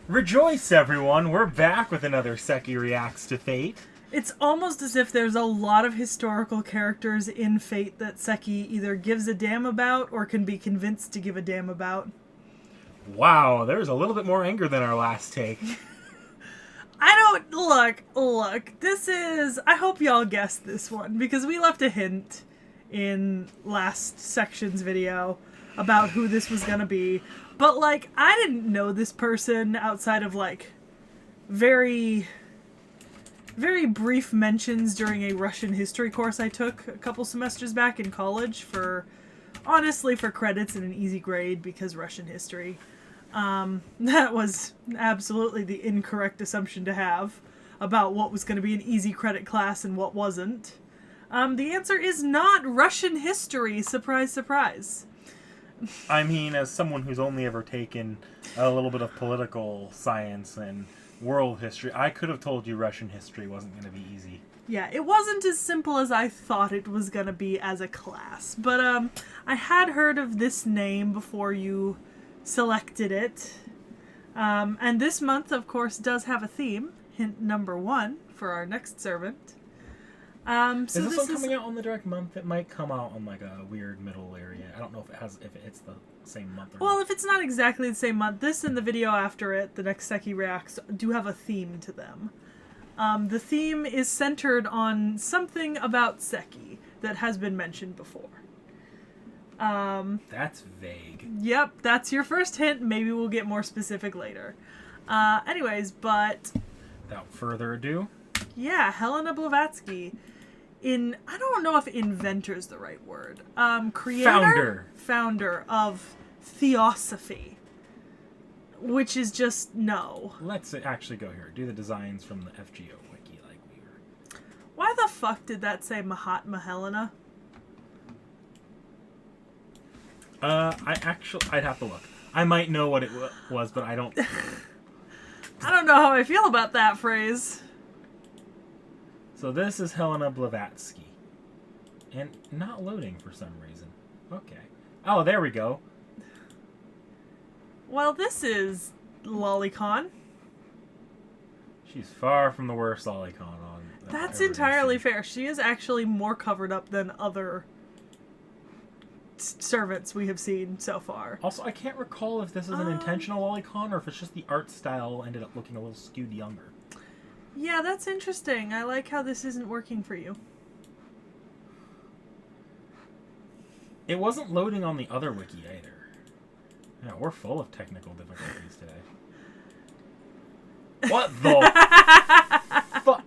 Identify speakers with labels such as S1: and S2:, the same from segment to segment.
S1: Rejoice, everyone! We're back with another Sekhie Reacts to Fate.
S2: It's almost as if there's a lot of historical characters in Fate that Sekhie either gives a damn about or can be convinced to give a damn about.
S1: Wow, there's a little bit more anger than our last take.
S2: Look, this is, I hope y'all guessed this one, because we left a hint in last section's video about who this was gonna be. But, like, I didn't know this person outside of, like, very brief mentions during a Russian history course I took a couple semesters back in college honestly, for credits and an easy grade because Russian history. That was absolutely the incorrect assumption to have about what was going to be an easy credit class and what wasn't. The answer is not Russian history. Surprise, surprise.
S1: I mean, as someone who's only ever taken a little bit of political science and world history, I could have told you Russian history wasn't going to be easy.
S2: Yeah, it wasn't as simple as I thought it was going to be as a class. But I had heard of this name before you selected it. And this month, of course, does have a theme. Hint number 1 for our next servant.
S1: Is this one coming out on the direct month? It might come out on like a weird middle area. I don't know if it's the same month or not.
S2: If it's not exactly the same month, this and the video after it, the next Sekhie Reacts, do have a theme to them. The theme is centered on something about Sekhie that has been mentioned before.
S1: That's vague.
S2: Yep, that's your first hint. Maybe we'll get more specific later. Anyways, but
S1: without further ado,
S2: yeah, Helena Blavatsky. I don't know if inventor's the right word. Founder of Theosophy. Which is just no.
S1: Let's actually go here. Do the designs from the FGO wiki like we were.
S2: Why the fuck did that say Mahatma Helena?
S1: I'd have to look. I might know what it was, but I don't.
S2: I don't know how I feel about that phrase.
S1: So this is Helena Blavatsky. And not loading for some reason. Okay. Oh, there we go.
S2: Well, this is Lolicon.
S1: She's far from the worst Lolicon on.
S2: That's entirely fair. She is actually more covered up than other servants we have seen so far.
S1: Also, I can't recall if this is an intentional Lolicon or if it's just the art style ended up looking a little skewed younger.
S2: Yeah, that's interesting. I like how this isn't working for you.
S1: It wasn't loading on the other wiki either. Yeah, we're full of technical difficulties today. What the fuck?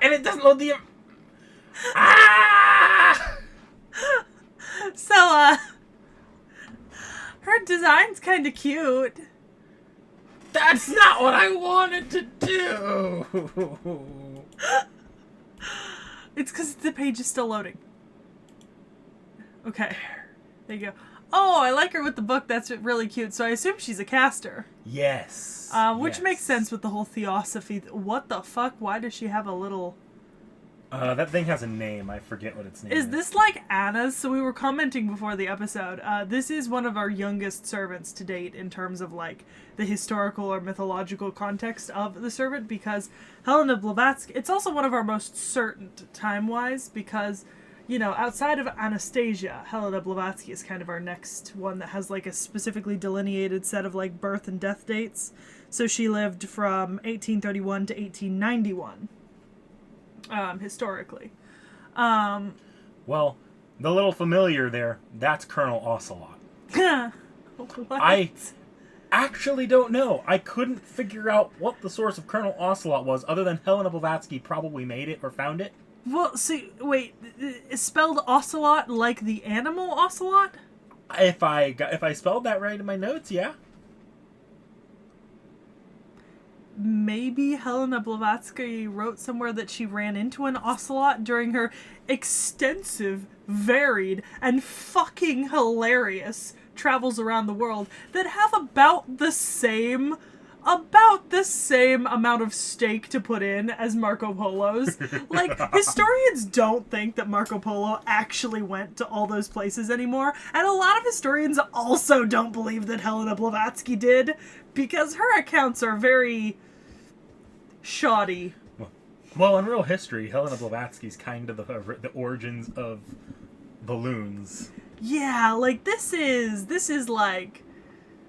S1: And it doesn't load the... Ah!
S2: So, her design's kind of cute.
S1: That's not what I wanted to do!
S2: It's because the page is still loading. Okay. There you go. Oh, I like her with the book. That's really cute. So I assume she's a caster.
S1: Yes.
S2: Which makes sense with the whole Theosophy. What the fuck? Why does she have a little...
S1: that thing has a name. I forget what its name is.
S2: Is this like Anna's? So we were commenting before the episode. This is one of our youngest servants to date in terms of like the historical or mythological context of the servant, because Helena Blavatsky, it's also one of our most certain time-wise because, you know, outside of Anastasia, Helena Blavatsky is kind of our next one that has like a specifically delineated set of like birth and death dates. So she lived from 1831 to 1891. Historically.
S1: Well, the little familiar there, that's Colonel Ocelot.
S2: What?
S1: I actually don't know. I couldn't figure out what the source of Colonel Ocelot was, other than Helena Blavatsky probably made it or found it.
S2: Well, see, wait, is spelled ocelot like the animal ocelot?
S1: If I spelled that right in my notes, yeah.
S2: Maybe Helena Blavatsky wrote somewhere that she ran into an ocelot during her extensive, varied, and fucking hilarious travels around the world that have about the same about the same amount of stake to put in as Marco Polo's. Like, historians don't think that Marco Polo actually went to all those places anymore, and a lot of historians also don't believe that Helena Blavatsky did, because her accounts are very shoddy.
S1: Well, in real history, Helena Blavatsky's kind of the origins of balloons.
S2: Yeah, like, this is like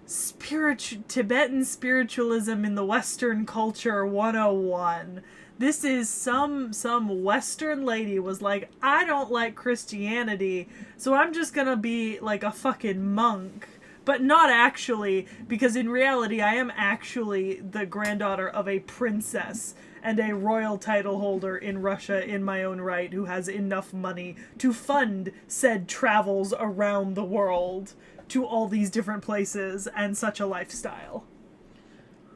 S2: Tibetan spiritualism in the Western culture 101. This is some Western lady was like, I don't like Christianity, so I'm just gonna be like a fucking monk. But not actually, because in reality I am actually the granddaughter of a princess and a royal title holder in Russia in my own right who has enough money to fund said travels around the world to all these different places and such a lifestyle.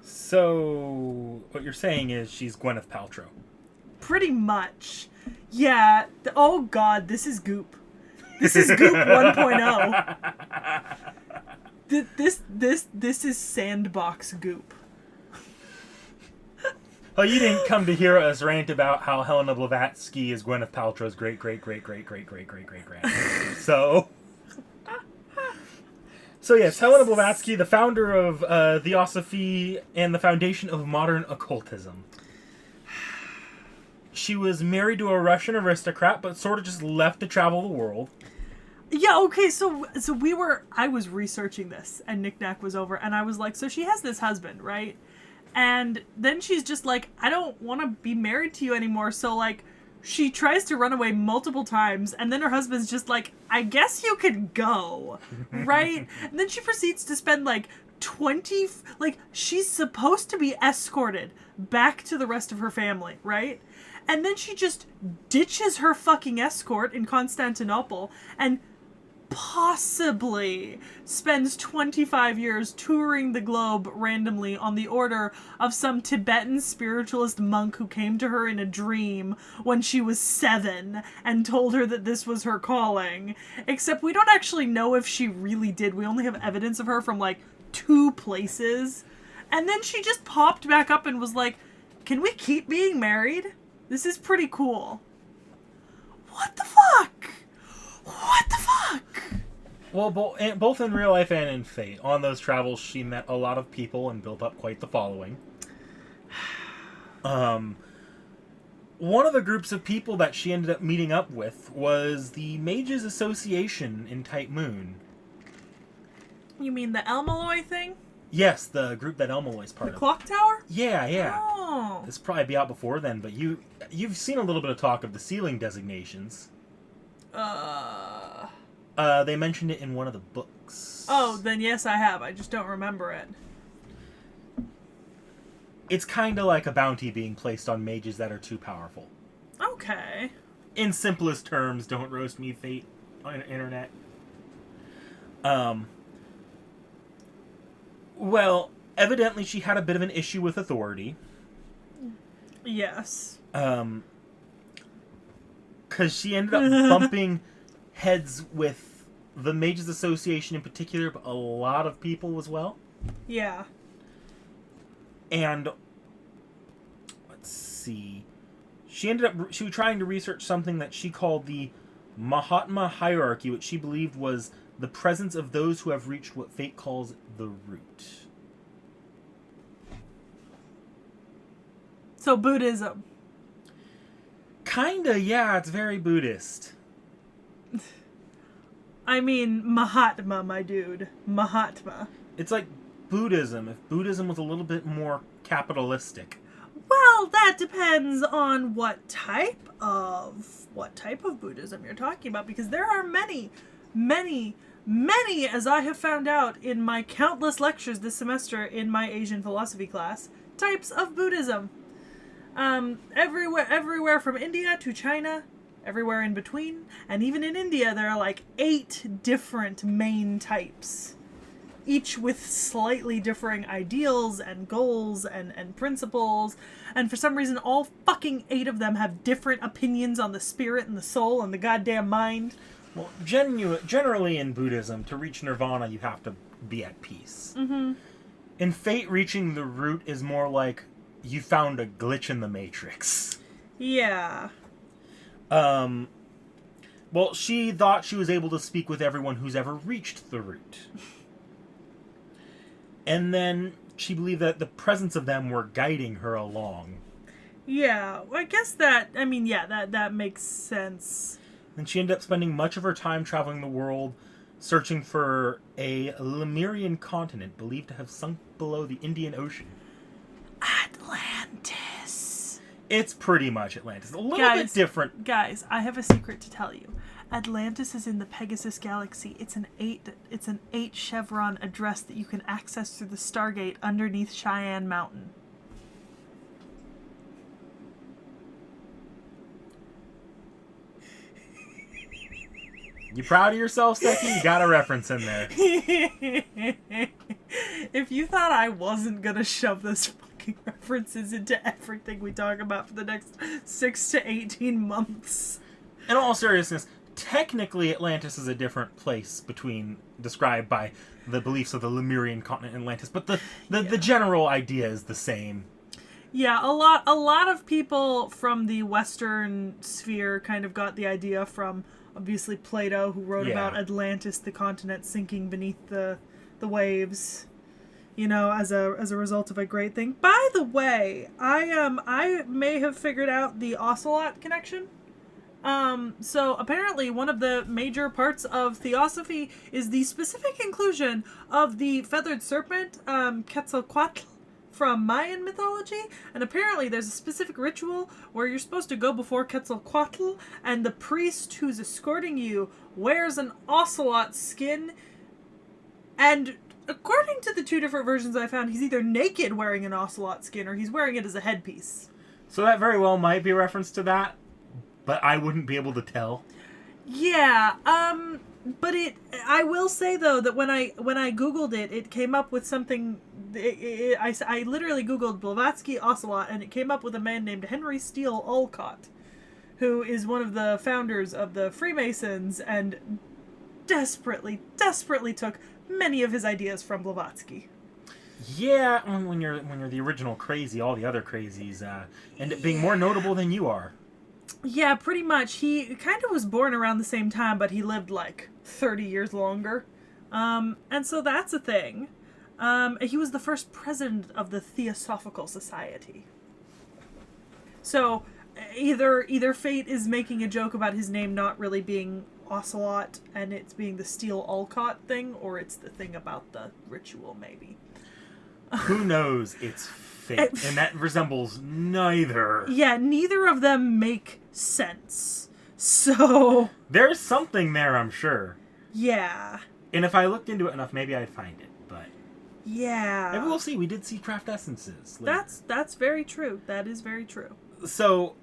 S1: So, what you're saying is she's Gwyneth Paltrow.
S2: Pretty much. Yeah. Oh god, this is Goop. This is Goop 1.0. This is Sandbox Goop.
S1: Oh, you didn't come to hear us rant about how Helena Blavatsky is Gwyneth Paltrow's great grand. So yes, Helena Blavatsky, the founder of Theosophy and the foundation of modern occultism. She was married to a Russian aristocrat, but sort of just left to travel the world.
S2: Yeah, okay, so I was researching this, and Nick Nack was over, and I was like, so she has this husband, right? And then she's just like, I don't want to be married to you anymore, so, like, she tries to run away multiple times, and then her husband's just like, I guess you could go, right? And then she proceeds to spend, like, she's supposed to be escorted back to the rest of her family, right? And then she just ditches her fucking escort in Constantinople and possibly spends 25 years touring the globe randomly on the order of some Tibetan spiritualist monk who came to her in a dream when she was 7 and told her that this was her calling. Except we don't actually know if she really did. We only have evidence of her from, like, 2 places. And then she just popped back up and was like, can we keep being married? This is pretty cool. What the fuck? What the fuck?
S1: Well, both in real life and in fate. On those travels, she met a lot of people and built up quite the following. One of the groups of people that she ended up meeting up with was the Mages Association in Type Moon.
S2: You mean the Elmalloy thing?
S1: Yes, the group that Elmalloy's part of.
S2: The clock tower?
S1: Yeah.
S2: Oh.
S1: It's probably be out before then, but you've seen a little bit of talk of the sealing designations. They mentioned it in one of the books.
S2: Oh, then yes, I have. I just don't remember it.
S1: It's kind of like a bounty being placed on mages that are too powerful.
S2: Okay.
S1: In simplest terms, don't roast me, fate, on the internet. Well, evidently she had a bit of an issue with authority.
S2: Yes.
S1: Because she ended up bumping heads with the Mages Association in particular, but a lot of people as well.
S2: Yeah.
S1: And let's see. She was trying to research something that she called the Mahatma hierarchy, which she believed was the presence of those who have reached what fate calls the root.
S2: So Buddhism.
S1: Kinda, yeah, it's very Buddhist.
S2: I mean, Mahatma, my dude. Mahatma.
S1: It's like Buddhism, if Buddhism was a little bit more capitalistic.
S2: Well, that depends on what type of Buddhism you're talking about, because there are many, as I have found out in my countless lectures this semester in my Asian philosophy class, types of Buddhism. Everywhere from India to China, everywhere in between, and even in India there are like 8 different main types, each with slightly differing ideals and goals and principles, and for some reason all fucking 8 of them have different opinions on the spirit and the soul and the goddamn mind.
S1: Well, generally in Buddhism, to reach nirvana you have to be at peace.
S2: Mm-hmm.
S1: In Fate, reaching the root is more like you found a glitch in the Matrix.
S2: Yeah.
S1: Well, she thought she was able to speak with everyone who's ever reached the root. And then she believed that the presence of them were guiding her along.
S2: Yeah, I guess that makes sense.
S1: And she ended up spending much of her time traveling the world, searching for a Lemurian continent believed to have sunk below the Indian Ocean.
S2: Atlantis.
S1: It's pretty much Atlantis. A little bit different.
S2: Guys, I have a secret to tell you. Atlantis is in the Pegasus Galaxy. It's an 8 chevron address that you can access through the Stargate underneath Cheyenne Mountain.
S1: You proud of yourself, Sekhie? You got a reference in there.
S2: If you thought I wasn't gonna shove those fucking references into everything we talk about for the next 6 to 18 months.
S1: In all seriousness, technically Atlantis is a different place described by the beliefs of the Lemurian continent Atlantis, but the general idea is the same.
S2: Yeah, a lot of people from the Western sphere kind of got the idea from obviously Plato, who wrote about Atlantis, the continent sinking beneath the waves, as a result of a great thing. By the way, I may have figured out the ocelot connection. So apparently one of the major parts of theosophy is the specific inclusion of the feathered serpent, Quetzalcoatl, from Mayan mythology, and apparently there's a specific ritual where you're supposed to go before Quetzalcoatl, and the priest who's escorting you wears an ocelot skin, and according to the two different versions I found, he's either naked wearing an ocelot skin or he's wearing it as a headpiece.
S1: So that very well might be a reference to that, but I wouldn't be able to tell.
S2: Yeah, but I will say though that when I googled it, it came up with something. I literally googled Blavatsky ocelot, and it came up with a man named Henry Steele Olcott, who is one of the founders of the Freemasons, and desperately took many of his ideas from Blavatsky.
S1: Yeah, when you're the original crazy, all the other crazies end up being more notable than you are.
S2: Yeah, pretty much. He kind of was born around the same time, but he lived like 30 years longer. And so that's a thing. He was the first president of the Theosophical Society. So either Fate is making a joke about his name not really being Ocelot and it's being the Steele Olcott thing, or it's the thing about the ritual, maybe.
S1: Who knows? It's Fate, and that resembles neither.
S2: Yeah, neither of them make sense. So
S1: there's something there, I'm sure.
S2: Yeah.
S1: And if I looked into it enough, maybe I'd find it, but...
S2: Yeah.
S1: Maybe we'll see. We did see craft essences later.
S2: That's very true. That is very true.
S1: So,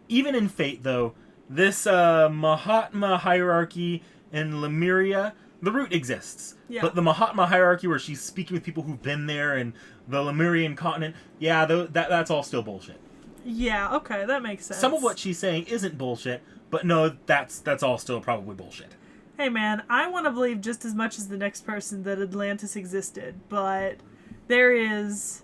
S1: even in Fate, though, this Mahatma hierarchy in Lemuria, the root exists.
S2: Yeah.
S1: But the Mahatma hierarchy, where she's speaking with people who've been there and the Lemurian continent, yeah, that's all still bullshit.
S2: Yeah, okay, that makes sense.
S1: Some of what she's saying isn't bullshit, but no, that's all still probably bullshit.
S2: Hey man, I want to believe just as much as the next person that Atlantis existed, but there is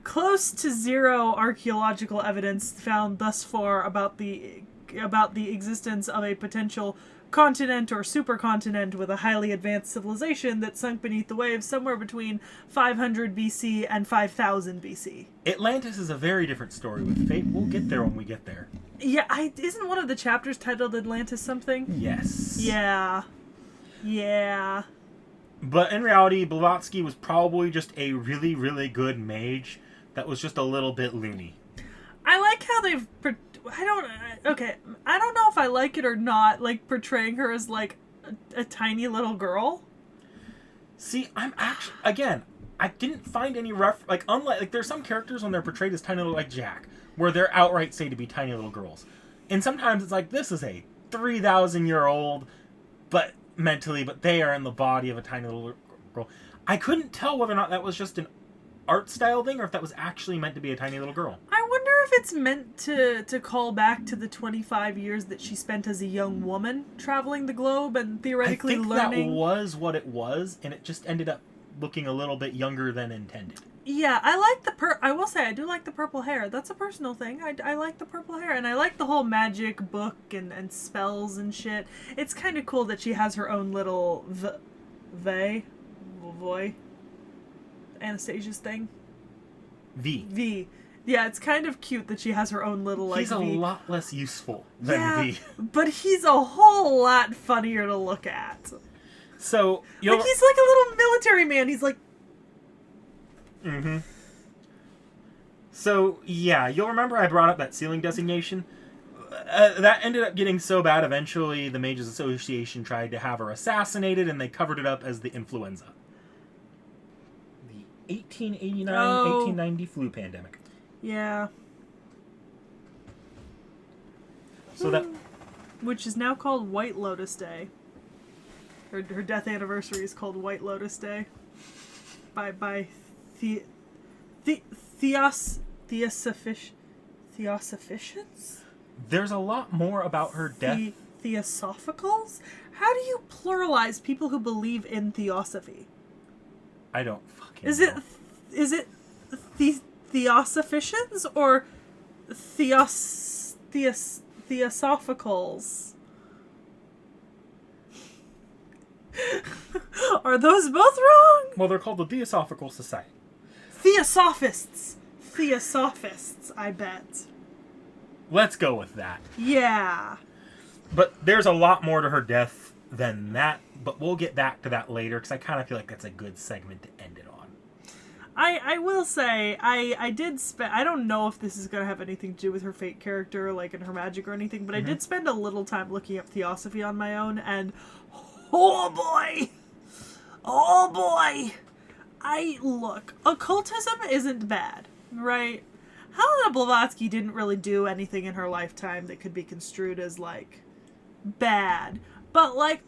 S2: close to zero archaeological evidence found thus far about the existence of a potential continent or supercontinent with a highly advanced civilization that sunk beneath the waves somewhere between 500 BC and 5000 BC.
S1: Atlantis is a very different story with Fate. We'll get there when we get there.
S2: Yeah, isn't one of the chapters titled Atlantis something?
S1: Yes.
S2: Yeah. Yeah.
S1: But in reality, Blavatsky was probably just a really, really good mage that was just a little bit loony.
S2: I like how they've... I don't know if I like it or not, like, portraying her as, like, a tiny little girl.
S1: See, I'm actually... Again, I didn't find any unlike... there's some characters when they're portrayed as tiny little, like Jack, where they're outright say to be tiny little girls. And sometimes it's like, this is a 3,000-year-old, but they are in the body of a tiny little girl. I couldn't tell whether or not that was just an art style thing, or if that was actually meant to be a tiny little girl.
S2: I wonder if it's meant to call back to the 25 years that she spent as a young woman traveling the globe and theoretically learning.
S1: I think that was what it was, and it just ended up looking a little bit younger than intended.
S2: Yeah, I like I will say I do like the purple hair. That's a personal thing. I like the purple hair, and I like the whole magic book and spells and shit. It's kind of cool that she has her own little voy, Anastasia's thing. V. Yeah, it's kind of cute that she has her own little like.
S1: He's a lot less useful than V.
S2: But he's a whole lot funnier to look at.
S1: So
S2: he's like a little military man. He's like.
S1: Mm-hmm. So, yeah, you'll remember I brought up that ceiling designation. That ended up getting so bad, eventually the Mages Association tried to have her assassinated, and they covered it up as the influenza. The 1889-1890 flu pandemic.
S2: Yeah.
S1: So that...
S2: Which is now called White Lotus Day. Her death anniversary is called White Lotus Day. By Theosophicians?
S1: There's a lot more about her death.
S2: Theosophicals? How do you pluralize people who believe in theosophy?
S1: I don't fucking know.
S2: Is it Theosophicians or Theosophicals? Are those both wrong?
S1: Well, they're called the Theosophical Society.
S2: Theosophists, I bet.
S1: Let's go with that.
S2: Yeah.
S1: But there's a lot more to her death than that, but we'll get back to that later, because I kind of feel like that's a good segment to end it on.
S2: I will say, I did spend, I don't know if this is going to have anything to do with her Fate character, like in her magic or anything, but I did spend a little time looking up Theosophy on my own, and oh boy! Look, occultism isn't bad, right? Helena Blavatsky didn't really do anything in her lifetime that could be construed as, like, bad. But, like,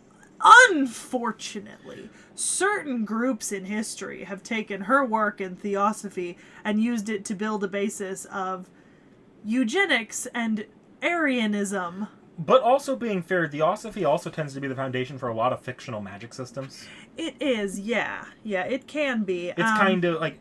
S2: unfortunately, certain groups in history have taken her work in Theosophy and used it to build a basis of eugenics and Arianism.
S1: But also, being fair, Theosophy also tends to be the foundation for a lot of fictional magic systems.
S2: It is, yeah. Yeah, it can be.
S1: It's kind of like...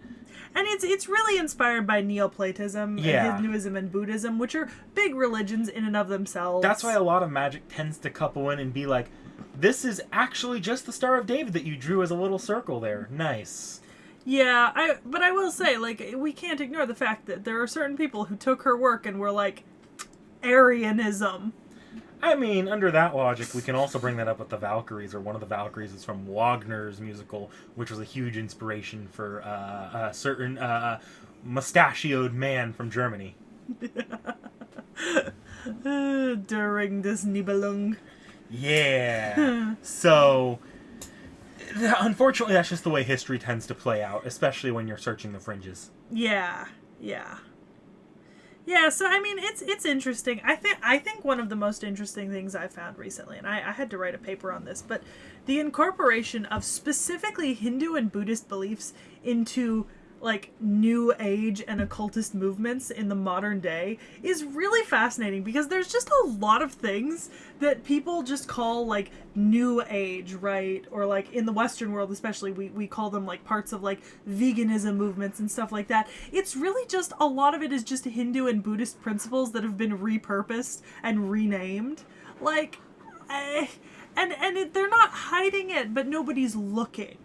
S2: And it's really inspired by Neoplatism, and Hinduism, and Buddhism, which are big religions in and of themselves.
S1: That's why a lot of magic tends to couple in and be like, this is actually just the Star of David that you drew as a little circle there. Nice.
S2: Yeah, but I will say, like, we can't ignore the fact that there are certain people who took her work and were like, Arianism.
S1: I mean, under that logic, we can also bring that up with the Valkyries, or one of the Valkyries is from Wagner's musical, which was a huge inspiration for a certain mustachioed man from Germany.
S2: During this Nibelung.
S1: Yeah. So, unfortunately, that's just the way history tends to play out, especially when you're searching the fringes.
S2: Yeah. Yeah, so I mean, it's interesting. I think one of the most interesting things I found recently, and I had to write a paper on this, but the incorporation of specifically Hindu and Buddhist beliefs into, like, New Age and occultist movements in the modern day is really fascinating, because there's just a lot of things that people just call, like, New Age, right? Or, like, in the Western world especially, we call them, like, parts of, like, veganism movements and stuff like that. It's really just, a lot of it is just Hindu and Buddhist principles that have been repurposed and renamed. Like, they're not hiding it, but nobody's looking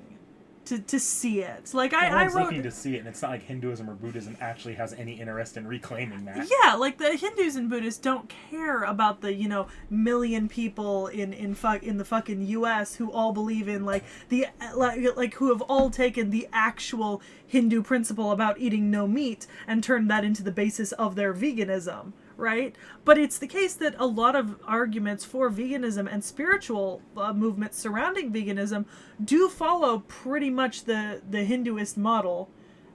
S2: to see it. Like, I wrote...
S1: looking to see it, and it's not like Hinduism or Buddhism actually has any interest in reclaiming that.
S2: Yeah, like, the Hindus and Buddhists don't care about the, million people in the fucking US who all believe in, like, who have all taken the actual Hindu principle about eating no meat and turned that into the basis of their veganism. Right? But it's the case that a lot of arguments for veganism and spiritual movements surrounding veganism do follow pretty much the Hinduist model,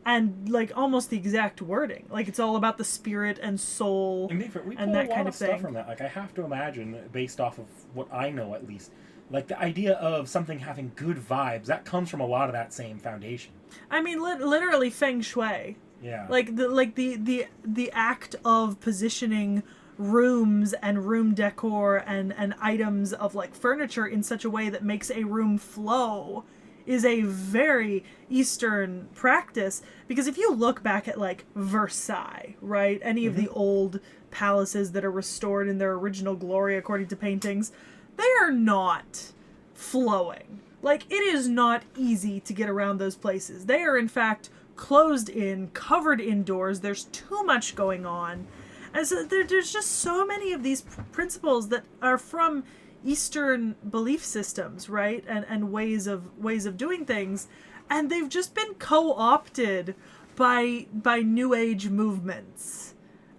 S2: and, like, almost the exact wording. Like, it's all about the spirit and soul and that kind of thing.
S1: Stuff from that. Like, I have to imagine, based off of what I know at least, like, the idea of something having good vibes, that comes from a lot of that same foundation.
S2: I mean, literally feng shui.
S1: Yeah.
S2: Like the act of positioning rooms and room decor and items of, like, furniture in such a way that makes a room flow is a very Eastern practice, because if you look back at like Versailles, right, any of the old palaces that are restored in their original glory according to paintings, they are not flowing. Like, it is not easy to get around those places. They are in fact closed in, covered indoors. There's too much going on. And so there's just so many of these principles that are from Eastern belief systems, right? And ways of doing things. And they've just been co-opted by New Age movements.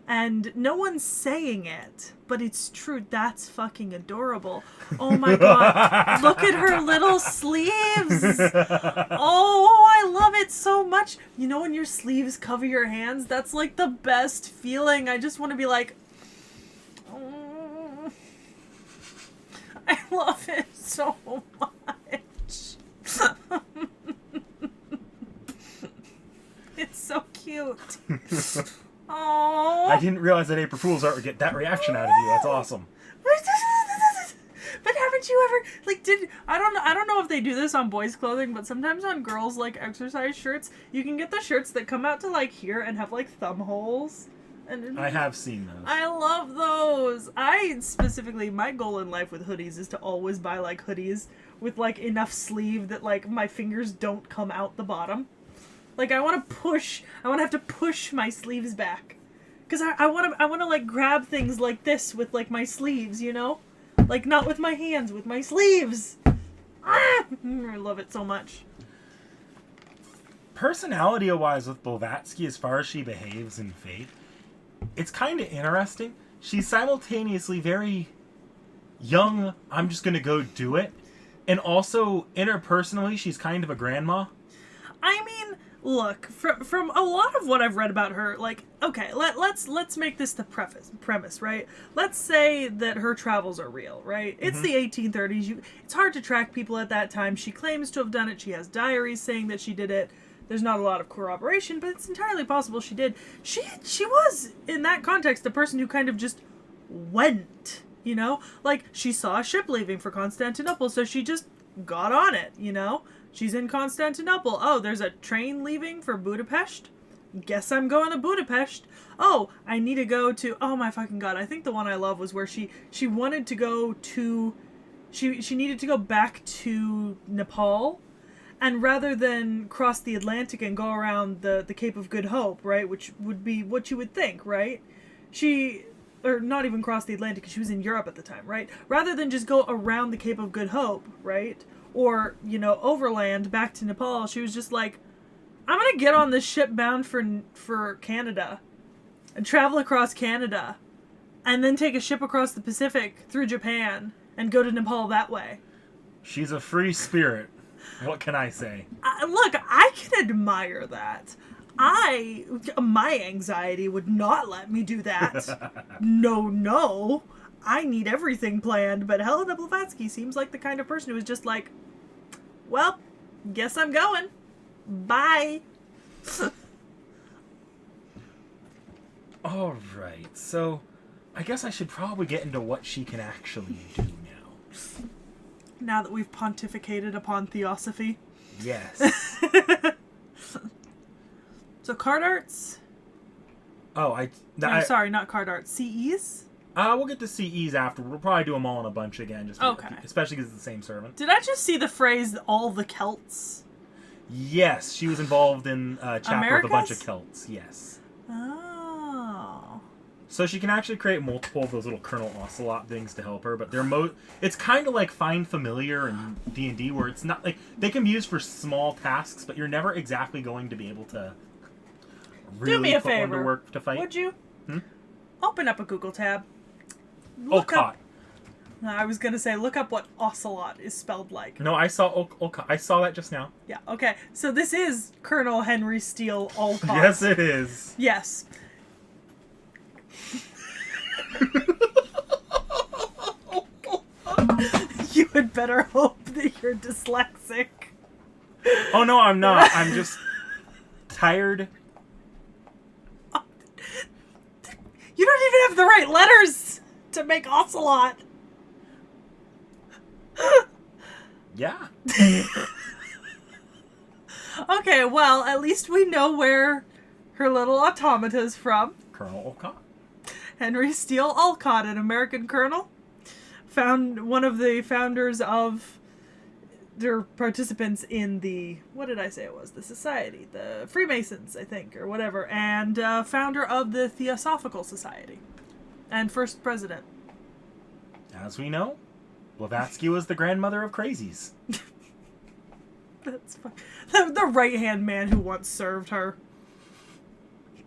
S2: And no one's saying it, but it's true. That's fucking adorable. Oh my god. Look at her little sleeves. Oh, I love it so much. You know when your sleeves cover your hands? That's like the best feeling. I just want to be like, oh, I love it so much. It's so cute. Oh,
S1: I didn't realize that April Fool's art would get that reaction out of you. That's awesome.
S2: But haven't you ever, like, I don't know if they do this on boys' clothing, but sometimes on girls, like, exercise shirts, you can get the shirts that come out to, like, here and have, like, thumb holes. And
S1: I have seen those.
S2: I love those. I specifically, my goal in life with hoodies is to always buy, like, hoodies with, like, enough sleeve that, like, my fingers don't come out the bottom. Like, I want to have to push my sleeves back. Because I want to, like, grab things like this with, like, my sleeves, you know? Like, not with my hands, with my sleeves. Ah! I love it so much.
S1: Personality-wise with Blavatsky, as far as she behaves in Fate, it's kind of interesting. She's simultaneously very young, I'm just going to go do it. And also, interpersonally, she's kind of a grandma.
S2: I mean, look, from a lot of what I've read about her, like, okay, let's make this the premise, right? Let's say that her travels are real, right? It's the 1830s. It's hard to track people at that time. She claims to have done it. She has diaries saying that she did it. There's not a lot of corroboration, but it's entirely possible she did. She was, in that context, a person who kind of just went, you know? Like, she saw a ship leaving for Constantinople, so she just got on it, you know? She's in Constantinople. Oh, there's a train leaving for Budapest? Guess I'm going to Budapest. Oh, I need to go to... Oh my fucking god. I think the one I love was where she wanted to go to... She needed to go back to Nepal. And rather than cross the Atlantic and go around the Cape of Good Hope, right? Which would be what you would think, right? Or not even cross the Atlantic, because she was in Europe at the time, right? Rather than just go around the Cape of Good Hope, right? Or, you know, overland back to Nepal, she was just like, I'm gonna get on this ship bound for Canada and travel across Canada and then take a ship across the Pacific through Japan and go to Nepal that way.
S1: She's a free spirit. What can I say?
S2: Look, I can admire that. My anxiety would not let me do that. No. I need everything planned, but Helena Blavatsky seems like the kind of person who is just like, well, guess I'm going. Bye.
S1: Alright, so I guess I should probably get into what she can actually do now.
S2: Now that we've pontificated upon theosophy.
S1: Yes.
S2: So card arts?
S1: Oh,
S2: sorry, not card arts. CEs?
S1: We'll get to CEs afterward. We'll probably do them all in a bunch again. Especially because it's the same servant.
S2: Did I just see the phrase, all the Celts?
S1: Yes, she was involved in a chapter with a bunch of Celts. Yes.
S2: Oh.
S1: So she can actually create multiple of those little Colonel Ocelot things to help her, but it's kind of like Find Familiar and D&D, where it's not like they can be used for small tasks, but you're never exactly going to be able to really
S2: do me a
S1: put
S2: favor.
S1: one to work to fight.
S2: Would you? Open up a Google tab.
S1: Olcott.
S2: I was gonna say, look up what ocelot is spelled like.
S1: No, I saw Olcott. I saw that just now.
S2: Yeah. Okay. So this is Colonel Henry Steele Olcott.
S1: Yes, it is.
S2: Yes. You had better hope that you're dyslexic.
S1: Oh no, I'm not. I'm just tired.
S2: You don't even have the right letters to make ocelot. Okay, well, at least we know where her little automata's from.
S1: Colonel Olcott.
S2: Henry Steele Olcott, an American colonel, one of the founders of, their participants in the, what did I say it was? The Society, the Freemasons, I think, or whatever, and founder of the Theosophical Society, and first president.
S1: As we know, Blavatsky was the grandmother of crazies.
S2: That's fun. The right-hand man who once served her.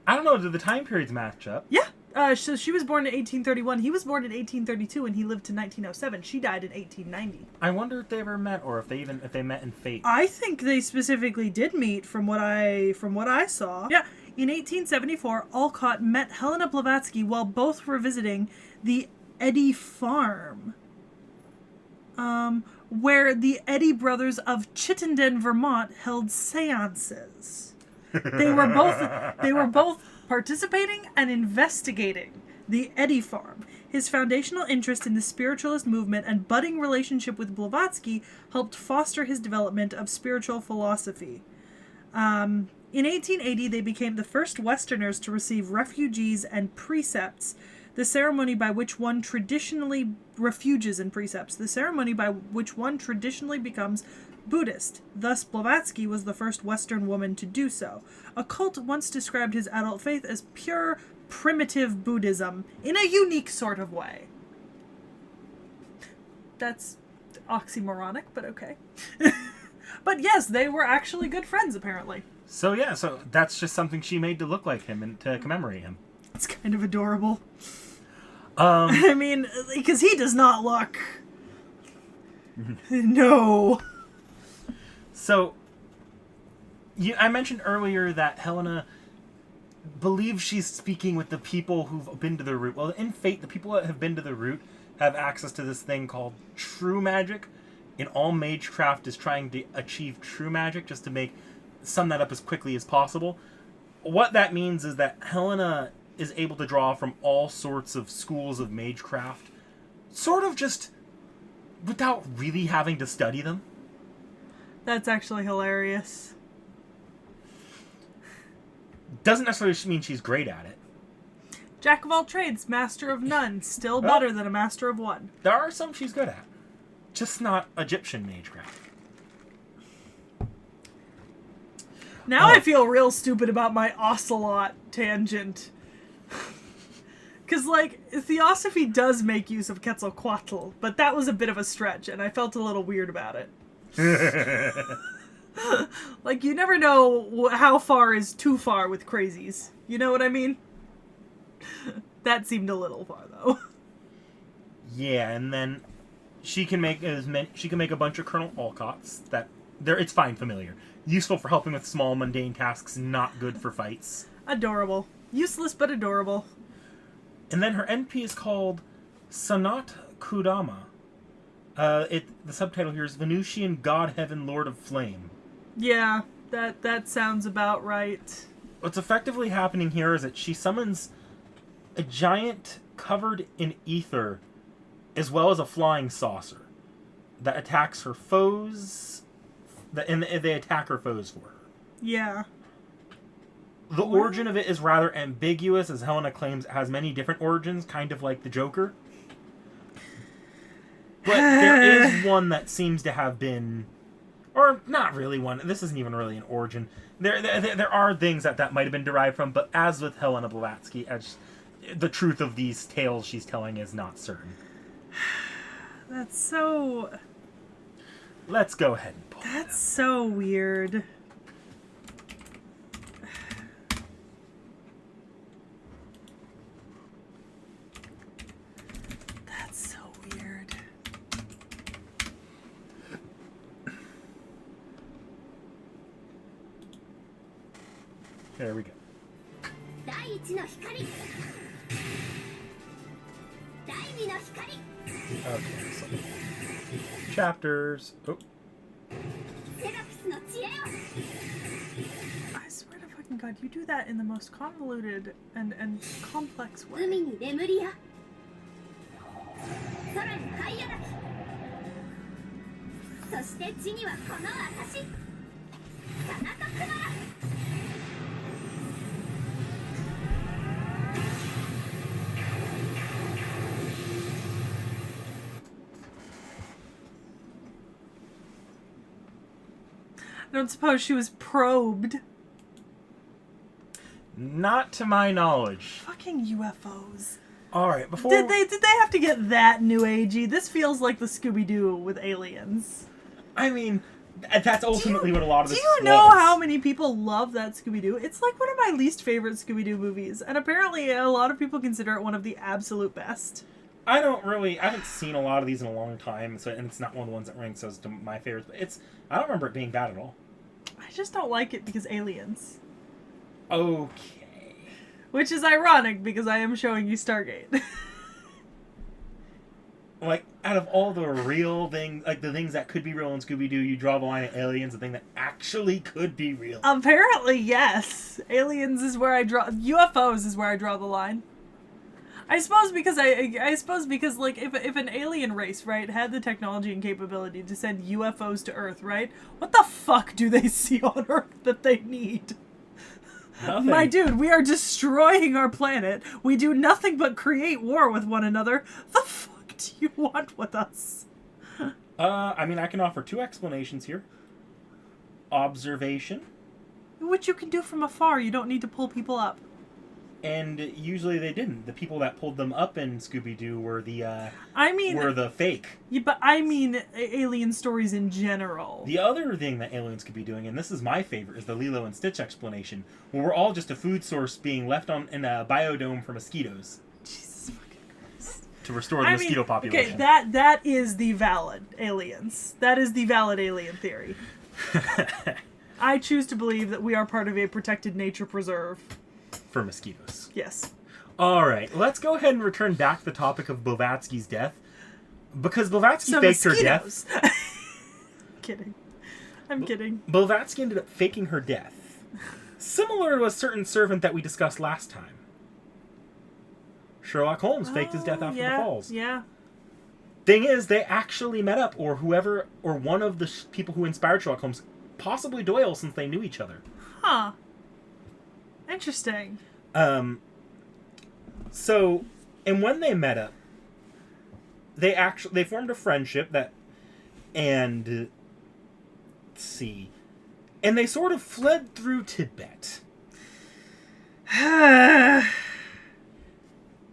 S1: I don't know, did the time periods match up?
S2: Yeah. So she was born in 1831. He was born in 1832, and he lived to 1907. She died in 1890.
S1: I wonder if they ever met, or if they met in fate.
S2: I think they specifically did meet, from what I saw. Yeah. In 1874, Olcott met Helena Blavatsky while both were visiting the T.H.E farm, where the T.H.E brothers of Chittenden, Vermont, held seances. They were both participating and investigating the T.H.E farm. His foundational interest in the spiritualist movement and budding relationship with Blavatsky helped foster his development of spiritual philosophy. In 1880, they became the first Westerners to receive refugees and precepts, the ceremony by which one traditionally becomes Buddhist. Thus, Blavatsky was the first Western woman to do so. A cult once described his adult faith as pure, primitive Buddhism, in a unique sort of way. That's oxymoronic, but okay. But yes, they were actually good friends, apparently.
S1: So yeah, so that's just something she made to look like him and to commemorate him.
S2: It's kind of adorable. I mean, because he does not look... No.
S1: So, I mentioned earlier that Helena believes she's speaking with the people who've been to the root. Well, in Fate, the people that have been to the root have access to this thing called true magic. And all magecraft is trying to achieve true magic, just to sum that up as quickly as possible. What that means is that Helena is able to draw from all sorts of schools of magecraft, sort of just without really having to study them.
S2: That's actually hilarious.
S1: Doesn't necessarily mean she's great at it.
S2: Jack of all trades, master of none. Still better than a master of one.
S1: There are some she's good at. Just not Egyptian magecraft.
S2: Now I feel real stupid about my ocelot tangent. Because, Theosophy does make use of Quetzalcoatl, but that was a bit of a stretch, and I felt a little weird about it. You never know how far is too far with crazies. You know what I mean? That seemed a little far, though.
S1: Yeah, and then she can make a bunch of Colonel Olcotts that it's fine, familiar, useful for helping with small mundane tasks, not good for fights.
S2: Adorable, useless but adorable.
S1: And then her NP is called Sanat Kudama. The subtitle here is Venusian God Heaven Lord of Flame.
S2: Yeah, that sounds about right.
S1: What's effectively happening here is that she summons a giant covered in ether, as well as a flying saucer, that attacks her foes, and they attack her foes for her.
S2: Yeah.
S1: The origin of it is rather ambiguous, as Helena claims it has many different origins, kind of like the Joker. But there is one that seems to have been... Or, not really one. This isn't even really an origin. There are things that might have been derived from, but as with Helena Blavatsky, the truth of these tales she's telling is not certain.
S2: That's so...
S1: Let's go ahead and pull
S2: That's so weird. That's so weird.
S1: There we go. Okay, so chapters. Oh.
S2: I swear to fucking God, you do that in the most convoluted and complex way. I don't suppose she was probed.
S1: Not to my knowledge.
S2: Fucking UFOs.
S1: Alright, before...
S2: Did they have to get that new agey? This feels like the Scooby-Doo with aliens.
S1: I mean, that's ultimately what a lot of this
S2: Do you
S1: was.
S2: know how many people love that Scooby-Doo? It's like one of my least favorite Scooby-Doo movies, and apparently a lot of people consider it one of the absolute best.
S1: I haven't seen a lot of these in a long time, and it's not one of the ones that ranks as to my favorites, but I don't remember it being bad at all.
S2: I just don't like it because aliens.
S1: Okay.
S2: Which is ironic because I am showing you Stargate.
S1: Like, out of all the real things, like the things that could be real in Scooby-Doo, you draw the line at aliens, the thing that actually could be real.
S2: Apparently, yes. Aliens is where I draw... UFOs is where I draw the line. I suppose because like if an alien race, right, had the technology and capability to send UFOs to Earth, right? What the fuck do they see on Earth that they need?
S1: Nothing.
S2: My dude, we are destroying our planet. We do nothing but create war with one another. The fuck do you want with us?
S1: I mean, I can offer two explanations here. Observation.
S2: Which you can do from afar. You don't need to pull people up.
S1: And usually they didn't. The people that pulled them up in Scooby-Doo were the fake.
S2: Yeah, but I mean alien stories in general.
S1: The other thing that aliens could be doing, and this is my favorite, is the Lilo and Stitch explanation, where we're all just a food source being left in a biodome for mosquitoes.
S2: Jesus fucking Christ.
S1: To restore the mosquito population.
S2: Okay, that is the valid aliens. That is the valid alien theory. I choose to believe that we are part of a protected nature preserve.
S1: For mosquitoes.
S2: Yes.
S1: Alright, let's go ahead and return back to the topic of Blavatsky's death. Because Blavatsky faked her death.
S2: Kidding. I'm kidding.
S1: Blavatsky ended up faking her death. Similar to a certain servant that we discussed last time. Sherlock Holmes faked his death after the falls.
S2: Yeah.
S1: Thing is, they actually met up, or one of the people who inspired Sherlock Holmes, possibly Doyle, since they knew each other.
S2: Huh. Interesting.
S1: So, and when they met up, they formed a friendship and they sort of fled through Tibet.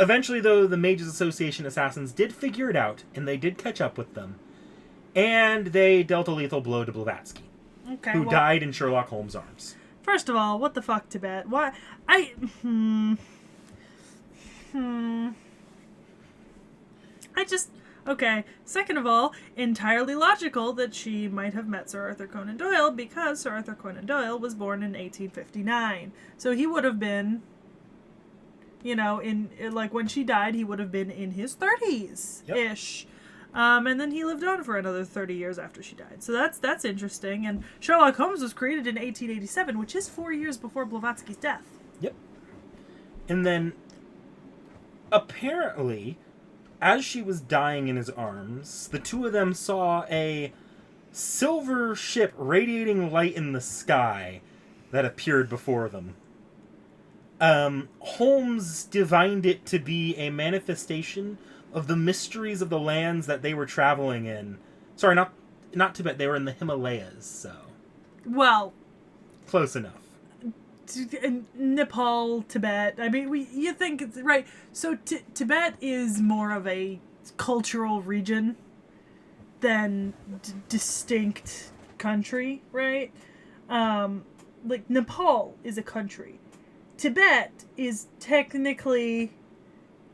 S1: Eventually, though, the Mages Association assassins did figure it out, and they did catch up with them, and they dealt a lethal blow to Blavatsky, who died in Sherlock Holmes' arms.
S2: First of all, what the fuck, Tibet? Why? Okay. Second of all, entirely logical that she might have met Sir Arthur Conan Doyle because Sir Arthur Conan Doyle was born in 1859. So he would have been, when she died, he would have been in his 30s-ish. Yep. And then he lived on for another 30 years after she died. So that's interesting. And Sherlock Holmes was created in 1887, which is 4 years before Blavatsky's death.
S1: Yep. And then, apparently, as she was dying in his arms, the two of them saw a silver ship radiating light in the sky that appeared before them. Holmes divined it to be a manifestation of the mysteries of the lands that they were traveling in. Sorry, not Tibet. They were in the Himalayas, so.
S2: Well.
S1: Close enough.
S2: Nepal, Tibet. I mean, you think it's right. So Tibet is more of a cultural region than distinct country, right? Like Nepal is a country. Tibet is technically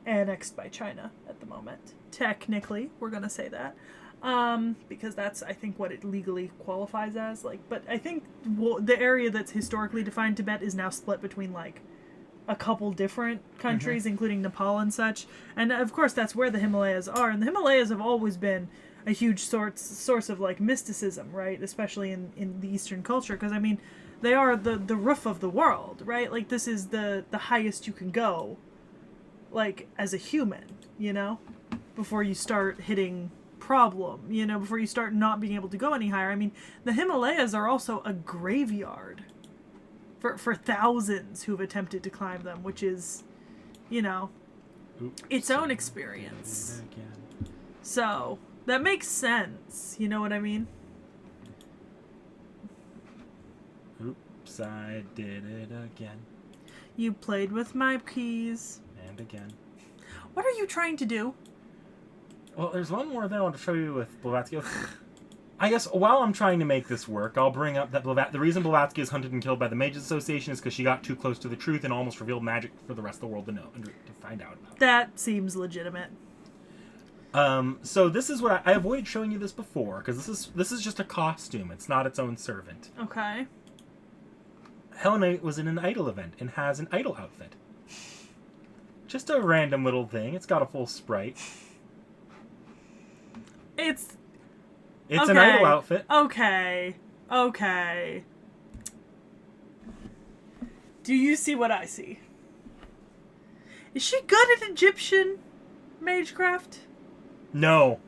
S2: annexed by China at the moment. Technically, we're gonna say that. Because that's, I think, what it legally qualifies as. But I think the area that's historically defined Tibet is now split between, a couple different countries, including Nepal and such. And, of course, that's where the Himalayas are. And the Himalayas have always been a huge source of, mysticism, right? Especially in the Eastern culture. Because, I mean, they are the roof of the world, right? This is the highest you can go, as a human, before you start hitting problem, you know, before you start not being able to go any higher. I mean, the Himalayas are also a graveyard for thousands who've attempted to climb them, which is, you know, its own experience. So, that makes sense. You know what I mean?
S1: Oops, I did it again.
S2: You played with my keys.
S1: And again.
S2: What are you trying to do?
S1: Well, there's one more thing I want to show you with Blavatsky. I guess while I'm trying to make this work, I'll bring up that the reason Blavatsky is hunted and killed by the Mages Association is because she got too close to the truth and almost revealed magic for the rest of the world to know and to find out about.
S2: That seems legitimate.
S1: So this is what I avoided showing you this before because this is just a costume. It's not its own servant.
S2: Okay.
S1: Helena was in an idol event and has an idol outfit. Just a random little thing. It's got a full sprite. It's
S2: okay.
S1: An idol outfit.
S2: Okay. Do you see what I see? Is she good at Egyptian magecraft?
S1: No.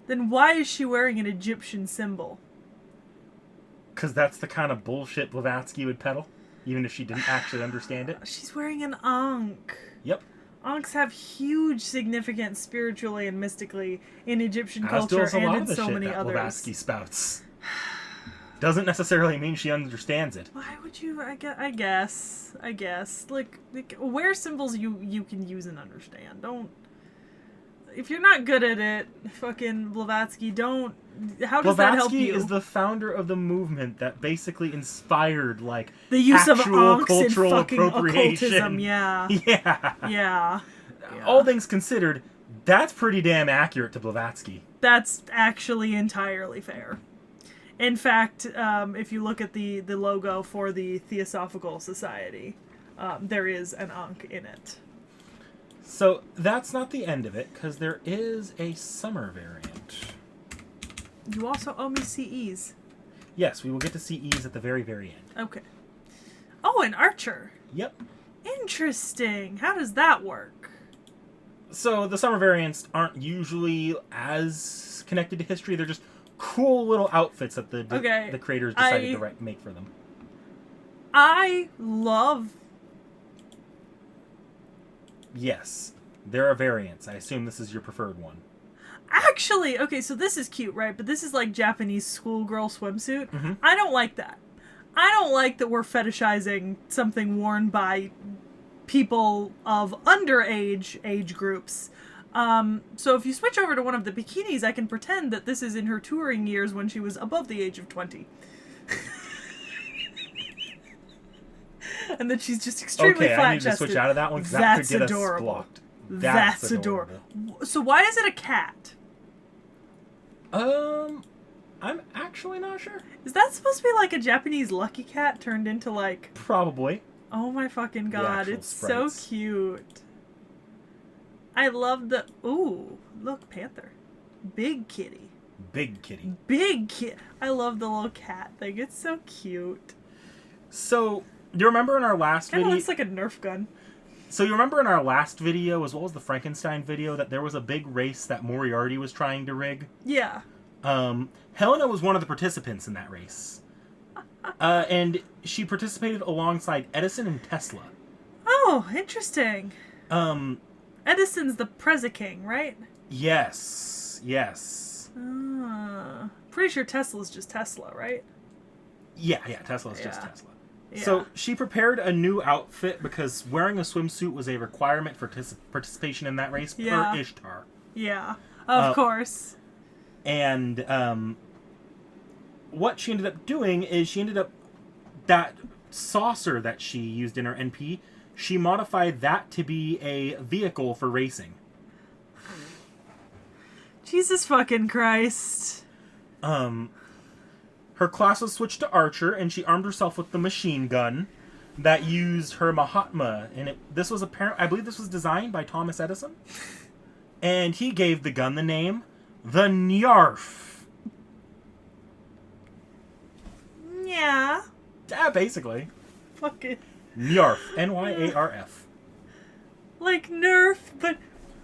S2: Then why is she wearing an Egyptian symbol?
S1: Because that's the kind of bullshit Blavatsky would peddle, even if she didn't actually understand it.
S2: She's wearing an ankh.
S1: Yep.
S2: Ankhs have huge significance spiritually and mystically in Egyptian
S1: As
S2: culture
S1: does a lot
S2: and
S1: of
S2: in
S1: the
S2: so
S1: shit
S2: many
S1: that
S2: others.
S1: Blavatsky spouts. Doesn't necessarily mean she understands it.
S2: Why would you? I guess. Like wear symbols you can use and understand. Don't. If you're not good at it, fucking Blavatsky, don't. How does that help
S1: Blavatsky
S2: you?
S1: is the founder of the movement that basically inspired, like,
S2: the use of
S1: actual
S2: ankhs
S1: cultural
S2: in fucking
S1: appropriation.
S2: occultism. Yeah.
S1: Yeah. All things considered, that's pretty damn accurate to Blavatsky.
S2: That's actually entirely fair. In fact, if you look at the logo for the Theosophical Society, there is an ankh in it.
S1: So that's not the end of it, because there is a summer variant.
S2: You also owe me CEs.
S1: Yes, we will get to CEs at the very, very end.
S2: Okay. Oh, an archer.
S1: Yep.
S2: Interesting. How does that work?
S1: So the summer variants aren't usually as connected to history. They're just cool little outfits that the creators decided to make for them.
S2: I love...
S1: Yes, there are variants. I assume this is your preferred one.
S2: Actually, okay, so this is cute, right? But this is like Japanese schoolgirl swimsuit.
S1: Mm-hmm.
S2: I don't like that. I don't like that we're fetishizing something worn by people of underage age groups. So if you switch over to one of the bikinis, I can pretend that this is in her touring years when she was above the age of 20. And that she's just extremely flat-chested.
S1: Okay, I need to switch out of that one because that could get
S2: adorable.
S1: us blocked.
S2: That's adorable. So why is it a cat?
S1: I'm actually not sure.
S2: Is that supposed to be like a Japanese lucky cat turned into like...
S1: Probably.
S2: Oh my fucking god, it's
S1: sprites.
S2: so cute. I love the... Ooh, look, panther. Big kitty.
S1: Big kitty.
S2: Big kitty. I love the little cat thing. It's so cute.
S1: So, you remember in our last
S2: Kind
S1: video...
S2: of looks like a Nerf gun.
S1: So you remember in our last video, as well as the Frankenstein video, that there was a big race that Moriarty was trying to rig?
S2: Yeah.
S1: Helena was one of the participants in that race. And she participated alongside Edison and Tesla.
S2: Oh, interesting. Edison's the Preza King, right?
S1: Yes.
S2: Pretty sure Tesla's just Tesla, right?
S1: Yeah, Tesla's just Tesla.
S2: Yeah.
S1: So she prepared a new outfit because wearing a swimsuit was a requirement for participation in that race per Ishtar.
S2: Yeah, of course.
S1: And what she ended up doing is that saucer that she used in her NP, she modified that to be a vehicle for racing.
S2: Jesus fucking Christ.
S1: Her class was switched to Archer, and she armed herself with the machine gun that used her Mahatma. And this was I believe this was designed by Thomas Edison. And he gave the gun the name the Nyarf.
S2: Yeah.
S1: Yeah, basically.
S2: Fuck it.
S1: Nyarf. N-Y-A-R-F.
S2: Like Nerf, but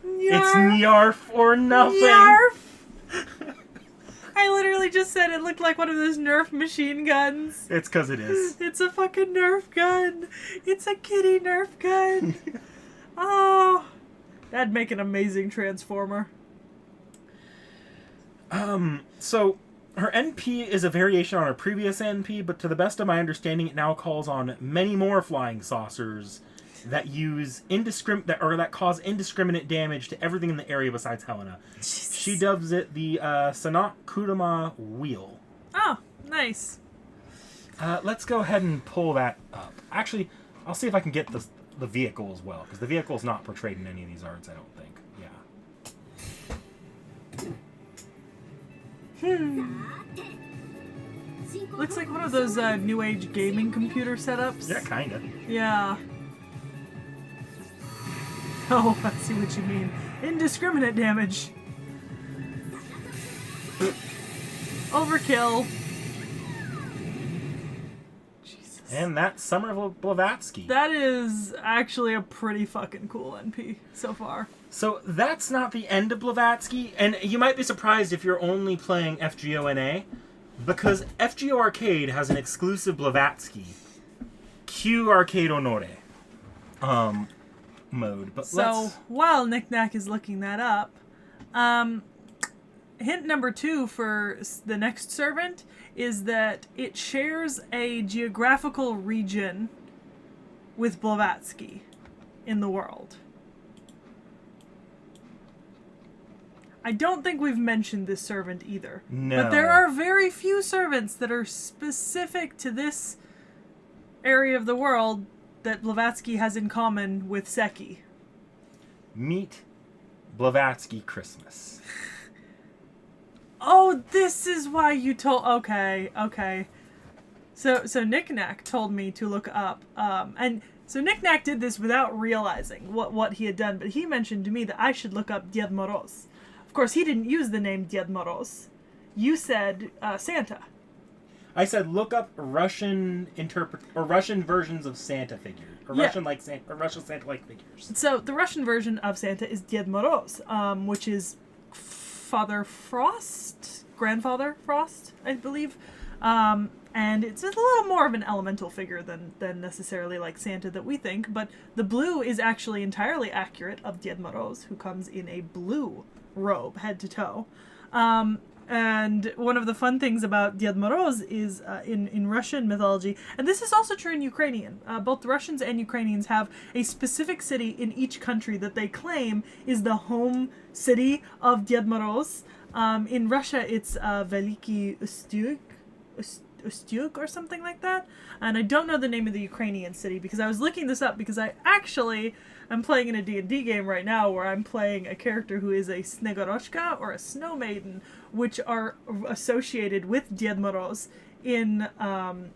S2: Nyarf.
S1: It's Nyarf or nothing.
S2: Nyarf. literally just said it looked like one of those Nerf machine guns.
S1: It's because it is.
S2: It's a fucking Nerf gun. It's a kitty Nerf gun. Oh, that'd make an amazing Transformer.
S1: So her NP is a variation on her previous NP, but to the best of my understanding, it now calls on many more flying saucers that use that cause indiscriminate damage to everything in the area besides Helena.
S2: Jesus.
S1: She dubs it the Sanat Kurama Wheel.
S2: Oh, nice.
S1: Let's go ahead and pull that up. Actually, I'll see if I can get the vehicle as well, because the vehicle is not portrayed in any of these arts, I don't think.
S2: Looks like one of those new age gaming computer setups.
S1: Yeah, kind of.
S2: Yeah. Oh, I see what you mean. Indiscriminate damage. Overkill. Jesus.
S1: And that's Summer Blavatsky.
S2: That is actually a pretty fucking cool NP so far.
S1: So that's not the end of Blavatsky, and you might be surprised if you're only playing FGO-NA, because FGO Arcade has an exclusive Blavatsky, Q Arcade Onore, mode. But
S2: so while Knick-Knack is looking that up, hint number 2 for the next servant is that it shares a geographical region with Blavatsky in the world. I don't think we've mentioned this servant either.
S1: No.
S2: But there are very few servants that are specific to this area of the world that Blavatsky has in common with Sekhie.
S1: Meet Blavatsky Christmas.
S2: Oh, this is why you told... Okay. So Knick-Knack told me to look up, and so Knick-Knack did this without realizing what he had done, but he mentioned to me that I should look up Ded Moroz. Of course, he didn't use the name Ded Moroz. You said Santa.
S1: I said look up Russian versions of Santa figures, or Russian Santa-like figures.
S2: So the Russian version of Santa is Ded Moroz, which is Father Frost, Grandfather Frost, I believe. And it's a little more of an elemental figure than necessarily like Santa that we think, but the blue is actually entirely accurate of Ded Moroz, who comes in a blue robe, head to toe. And one of the fun things about Ded Moroz is in Russian mythology, and this is also true in Ukrainian, both the Russians and Ukrainians have a specific city in each country that they claim is the home city of Ded Moroz. In Russia, it's Veliki Ustyug or something like that. And I don't know the name of the Ukrainian city because I was looking this up because I'm playing in a D&D game right now where I'm playing a character who is a Snegoroshka or a Snow Maiden, which are associated with Ded Moroz in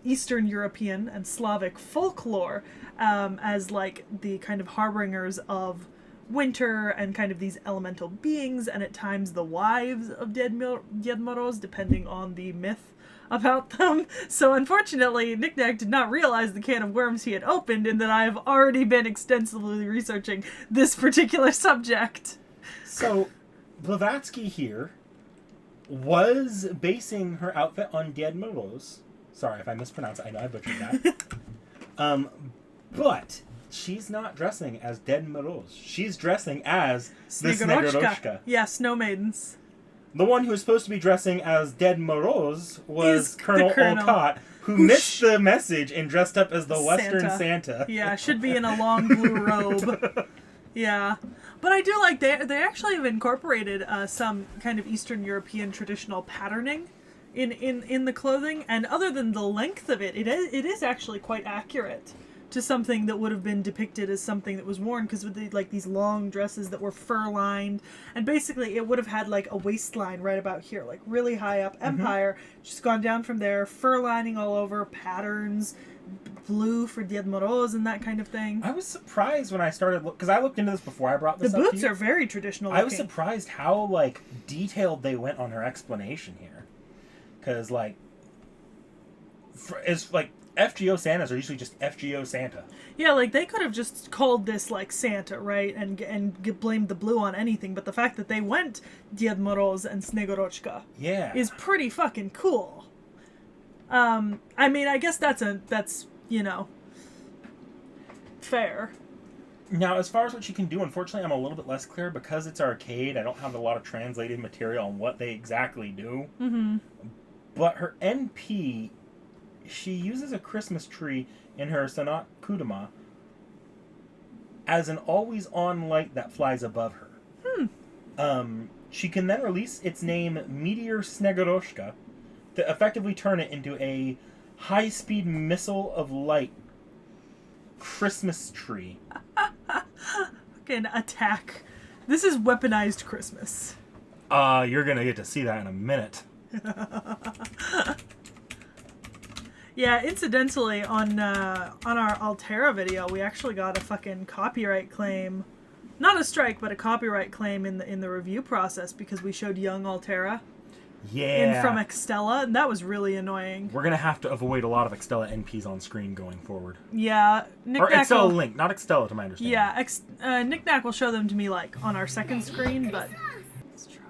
S2: Eastern European and Slavic folklore as like the kind of harbingers of winter and kind of these elemental beings, and at times the wives of Ded Moroz, depending on the myth about them. So unfortunately, Knick-Knack did not realize the can of worms he had opened, and that I have already been extensively researching this particular subject.
S1: So Blavatsky here was basing her outfit on Ded Moroz. Sorry if I mispronounced it. I know I butchered that. But she's not dressing as Ded Moroz. She's dressing as the Snegoroshka.
S2: Yeah, Snow Maidens.
S1: The one who was supposed to be dressing as Ded Moroz was Colonel
S2: Colonel
S1: Olcott, who missed the message and dressed up as the Western Santa.
S2: Yeah, should be in a long blue robe. Yeah. But I do like, they actually have incorporated some kind of Eastern European traditional patterning in the clothing, and other than the length of it, it is actually quite accurate to something that would have been depicted as something that was worn, because with these long dresses that were fur-lined, and basically it would have had like a waistline right about here, like really high up, empire, just gone down from there, fur lining all over, patterns, blue for Ded Moroz and that kind of thing.
S1: I was surprised when I started, because I looked into this before I brought this up.
S2: The boots are very traditional looking.
S1: I was surprised how like detailed they went on her explanation here, because like it's like FGO Santas are usually just FGO Santa.
S2: Yeah, like, they could have just called this, like, Santa, right? And blamed the blue on anything. But the fact that they went Ded Moroz and Snegorochka is pretty fucking cool. I mean, I guess that's, fair.
S1: Now, as far as what she can do, unfortunately, I'm a little bit less clear because it's arcade. I don't have a lot of translated material on what they exactly do.
S2: Mm-hmm.
S1: But her NP, she uses a Christmas tree in her Sanat Kudama as an always-on light that flies above her. She can then release its name, Meteor Snegoroshka, to effectively turn it into a high-speed missile of light Christmas tree.
S2: Fucking attack. This is weaponized Christmas.
S1: You're gonna get to see that in a minute.
S2: Yeah, incidentally, on our Altera video, we actually got a fucking copyright claim. Not a strike, but a copyright claim in the review process because we showed young Altera.
S1: Yeah.
S2: In from Extella, and that was really annoying.
S1: We're gonna have to avoid a lot of Extella NPs on screen going forward.
S2: Yeah,
S1: or Extella Link, not Extella, to my understanding.
S2: Yeah, Nick Nack will show them to me like on our second screen, but let's try.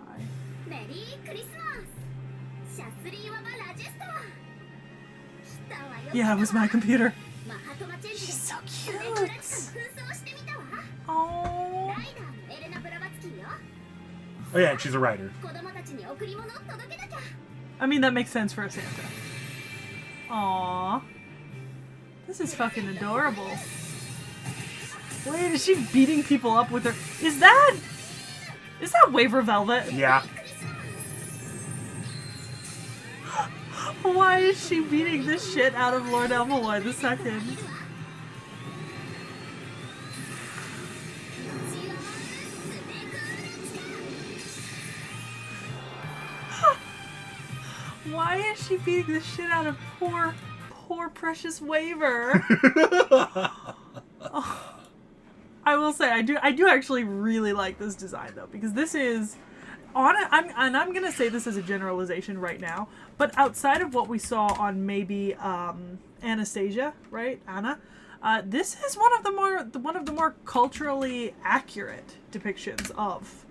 S2: Yeah, it was my computer. She's so cute. Oh.
S1: Oh yeah, and she's a writer.
S2: I mean, that makes sense for a Santa. Aww. This is fucking adorable. Wait, is she beating people up with her... Is that Waver Velvet?
S1: Yeah.
S2: Why is she beating the shit out of Lord Elmaloy II? Why is she beating the shit out of poor precious Waver? Oh. I will say I do actually really like this design though, because this is I'm gonna say this as a generalization right now, but outside of what we saw on maybe Anastasia, right, Anna, this is one of the more culturally accurate depictions of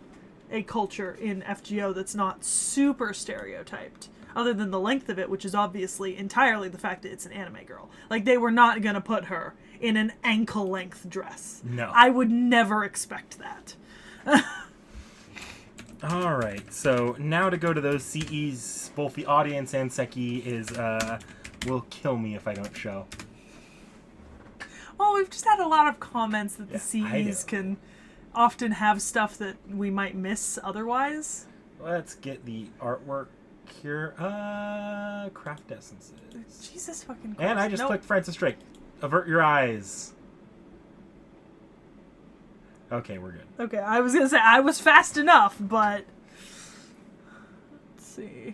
S2: a culture in FGO that's not super stereotyped. Other than the length of it, which is obviously entirely the fact that it's an anime girl. Like, they were not gonna put her in an ankle-length dress.
S1: No.
S2: I would never expect that.
S1: Alright, so now to go to those CEs, both the audience and Sekhie is, will kill me if I don't show.
S2: Well, we've just had a lot of comments that the CEs can often have stuff that we might miss otherwise.
S1: Let's get the artwork here. Craft essences.
S2: Jesus fucking Christ.
S1: And I just clicked Francis Drake. Avert your eyes. Okay, we're good.
S2: Okay, I was gonna say I was fast enough, but let's see.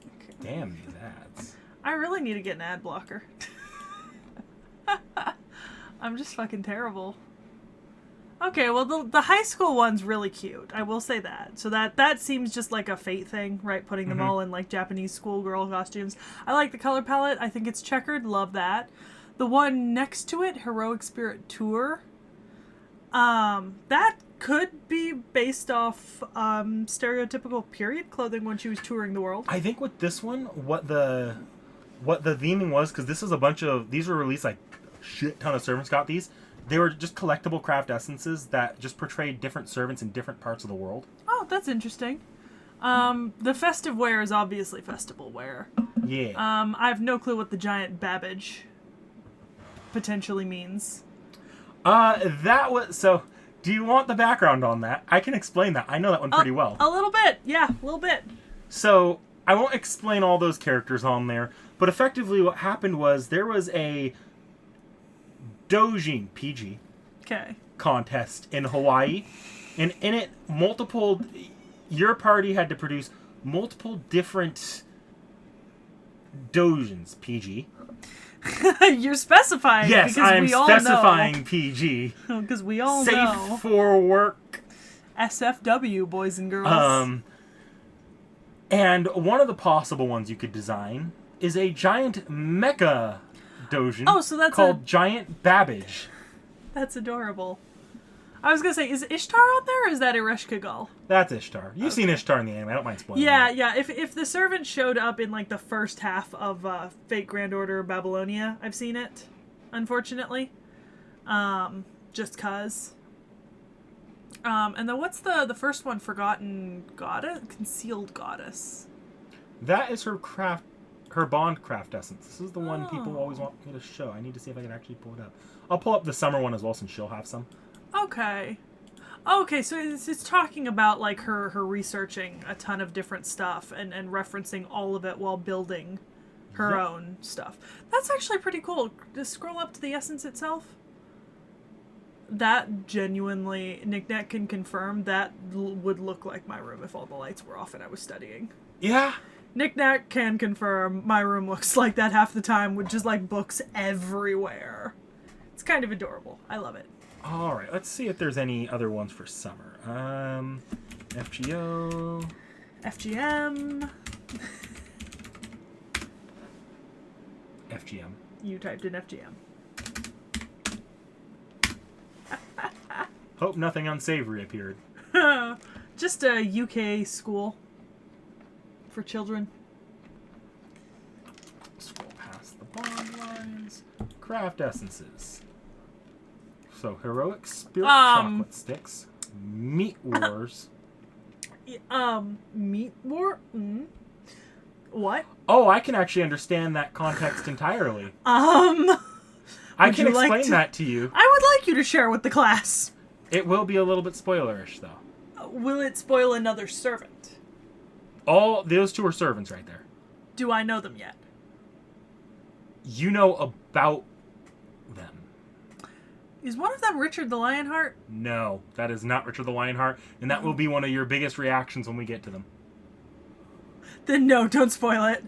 S2: Okay.
S1: Damn these ads.
S2: I really need to get an ad blocker. I'm just fucking terrible. Okay, well, the high school one's really cute. I will say that. So that seems just like a fate thing, right? Putting them all in, like, Japanese schoolgirl costumes. I like the color palette. I think it's checkered. Love that. The one next to it, Heroic Spirit Tour, that could be based off stereotypical period clothing when she was touring the world.
S1: I think with this one, what the theming was, because this is a bunch of... These were released, like, a shit ton of servants got these. They were just collectible craft essences that just portrayed different servants in different parts of the world.
S2: Oh, that's interesting. The festive wear is obviously festival wear.
S1: Yeah.
S2: I have no clue what the giant Babbage potentially means.
S1: That was... So, do you want the background on that? I can explain that. I know that one pretty well.
S2: A little bit. Yeah, a little bit.
S1: So, I won't explain all those characters on there, but effectively what happened was there was a Dojin PG contest in Hawaii, and in it, your party had to produce multiple different Dojins PG.
S2: You're specifying.
S1: Yes, I'm specifying PG.
S2: Because we all
S1: Safe
S2: know.
S1: Safe for work.
S2: SFW, boys and girls.
S1: And one of the possible ones you could design is a giant mecha dojin called Giant Babbage.
S2: That's adorable. I was going to say, is Ishtar on there, or is that Ereshkigal?
S1: That's Ishtar. You've seen Ishtar in the anime. I don't mind spoiling it.
S2: Yeah. If the servant showed up in, like, the first half of Fate Grand Order Babylonia, I've seen it, unfortunately. Just 'cause. And then what's the first one? Forgotten Goddess? Concealed Goddess.
S1: That is her bond craft essence. This is the one people always want me to show. I need to see if I can actually pull it up. I'll pull up the summer one as well, since she'll have some.
S2: Okay, so it's talking about, like, her researching a ton of different stuff and referencing all of it while building her own stuff. That's actually pretty cool. Just scroll up to the essence itself. That genuinely, Knick-Knack can confirm, that would look like my room if all the lights were off and I was studying.
S1: Yeah.
S2: Knick-Knack can confirm my room looks like that half the time, with just, like, books everywhere. It's kind of adorable. I love it.
S1: All right, let's see if there's any other ones for summer. FGO.
S2: FGM.
S1: FGM.
S2: You typed in FGM.
S1: Hope nothing unsavory appeared.
S2: Just a UK school for children.
S1: Scroll past the bond lines. Craft essences. So, heroic spirit chocolate sticks, meat wars.
S2: Meat war? What?
S1: Oh, I can actually understand that context entirely.
S2: I
S1: can explain that to you.
S2: I would like you to share with the class.
S1: It will be a little bit spoilerish, though.
S2: Will it spoil another servant?
S1: Those two are servants right there.
S2: Do I know them yet?
S1: You know about them.
S2: Is one of them Richard the Lionheart?
S1: No, that is not Richard the Lionheart, and that will be one of your biggest reactions when we get to them.
S2: Then no, don't spoil it.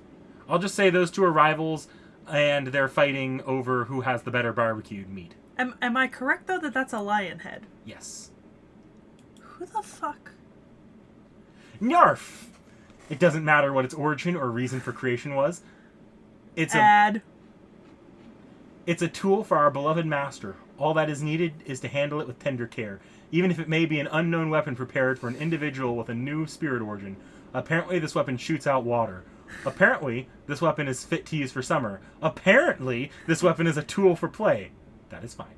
S1: I'll just say those two are rivals, and they're fighting over who has the better barbecued meat.
S2: Am I correct, though, that that's a lion head?
S1: Yes.
S2: Who the fuck?
S1: Narf! It doesn't matter what its origin or reason for creation was. It's a tool for our beloved master. All that is needed is to handle it with tender care, even if it may be an unknown weapon prepared for an individual with a new spirit origin. Apparently, this weapon shoots out water. Apparently, this weapon is fit to use for summer. Apparently, this weapon is a tool for play. That is fine.